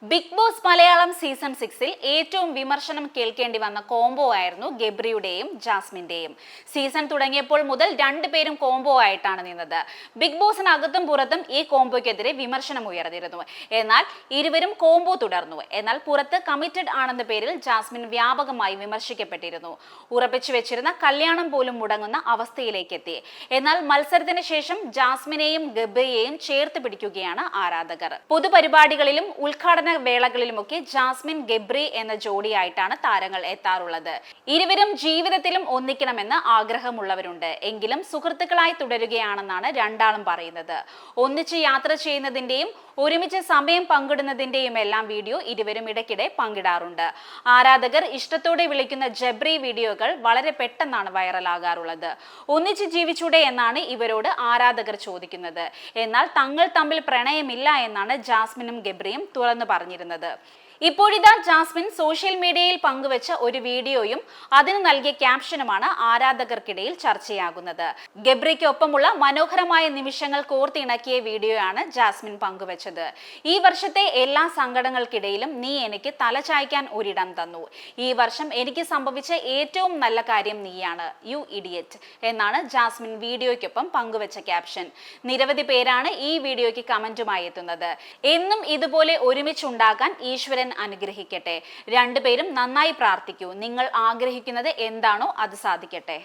Big boss Malayalam season 6-ൽ ഏറ്റവും വിമർശനം കേൾക്കേണ്ടി വന്ന കോംബോ ആയിരുന്നു ഗബ്രിയുടെയും ജാസ്മിന്റെയും. സീസൺ തുടങ്ങിയപ്പോൾ മുതൽ രണ്ടുപേരും കോംബോ ആയിട്ടാണ് നിന്നത്. ബിഗ് ബോസിനകത്തും പുറത്തും ഈ കോംബോയ്ക്കെതിരെ വിമർശനം ഉയർന്നിരുന്നു. എന്നാൽ ഇരുവരും കോംബോ തുടർന്നു. എന്നാൽ പുറത്ത് കമ്മിറ്റഡ് ആണെന്ന പേരിൽ ജാസ്മിൻ വ്യാപകമായി വിമർശിക്കപ്പെട്ടിരുന്നു. ഉറപ്പിച്ചു വെച്ചിരുന്ന കല്യാണം പോലും മുടങ്ങുന്ന അവസ്ഥയിലേക്ക് എത്തി. എന്നാൽ മത്സരത്തിന് ശേഷം ജാസ്മിനെയും ഗബ്രിയെയും ചേർത്ത് പിടിക്കുകയാണ് ആരാധകർ. പൊതുപരിപാടികളിലും ഉദ്ഘാടന വേളകളിലുമൊക്കെ ജാസ്മിൻ ഗബ്രി എന്ന ജോഡിയായിട്ടാണ് താരങ്ങൾ എത്താറുള്ളത്. ഇരുവരും ജീവിതത്തിലും ഒന്നിക്കണമെന്ന് ആഗ്രഹമുള്ളവരുണ്ട്. എങ്കിലും സുഹൃത്തുക്കളായി തുടരുകയാണെന്നാണ് രണ്ടാളും പറയുന്നത്. ഒന്നിച്ച് യാത്ര ചെയ്യുന്നതിന്റെയും ഒരുമിച്ച് സമയം പങ്കിടുന്നതിന്റെയും എല്ലാം വീഡിയോ ഇരുവരും ഇടയ്ക്കിടെ പങ്കിടാറുണ്ട്. ആരാധകർ ഇഷ്ടത്തോടെ വിളിക്കുന്ന ജബ്രി വീഡിയോകൾ വളരെ പെട്ടെന്നാണ് വൈറലാകാറുള്ളത്. ഒന്നിച്ച് ജീവിച്ചൂടെ എന്നാണ് ഇവരോട് ആരാധകർ ചോദിക്കുന്നത്. എന്നാൽ തങ്ങൾ തമ്മിൽ പ്രണയമില്ല എന്നാണ് ജാസ്മിനും ഗബ്രിയും തുറന്നു പറഞ്ഞിരുന്നത്. ഇപ്പോഴിതാ ജാസ്മിൻ സോഷ്യൽ മീഡിയയിൽ പങ്കുവച്ച ഒരു വീഡിയോയും അതിന് നൽകിയ ക്യാപ്ഷനുമാണ് ആരാധകർക്കിടയിൽ ചർച്ചയാകുന്നത്. ഗബ്രിക്കൊപ്പമുള്ള മനോഹരമായ നിമിഷങ്ങൾ കോർത്തിണക്കിയ വീഡിയോയാണ് ജാസ്മിൻ പങ്കുവച്ചത്. ഈ വർഷത്തെ എല്ലാ സങ്കടങ്ങൾക്കിടയിലും നീ എനിക്ക് തലചായ്ക്കാൻ ഒരിടം തന്നു. ഈ വർഷം എനിക്ക് സംഭവിച്ച ഏറ്റവും നല്ല കാര്യം നീയാണ്, യു ഇഡിയറ്റ് എന്നാണ് ജാസ്മിൻ വീഡിയോയ്ക്കൊപ്പം പങ്കുവച്ച ക്യാപ്ഷൻ. നിരവധി പേരാണ് ഈ വീഡിയോയ്ക്ക് കമന്റുമായി എത്തുന്നത്. എന്നും ഇതുപോലെ ഒരുമിച്ചുണ്ടാകാൻ ഈശ്വരൻ അനുഗ്രഹിക്കട്ടെ. രണ്ടുപേരും നന്നായി പ്രാർത്ഥിക്കൂ. നിങ്ങൾ ആഗ്രഹിക്കുന്നത് എന്താണോ അത് സാധിക്കട്ടെ.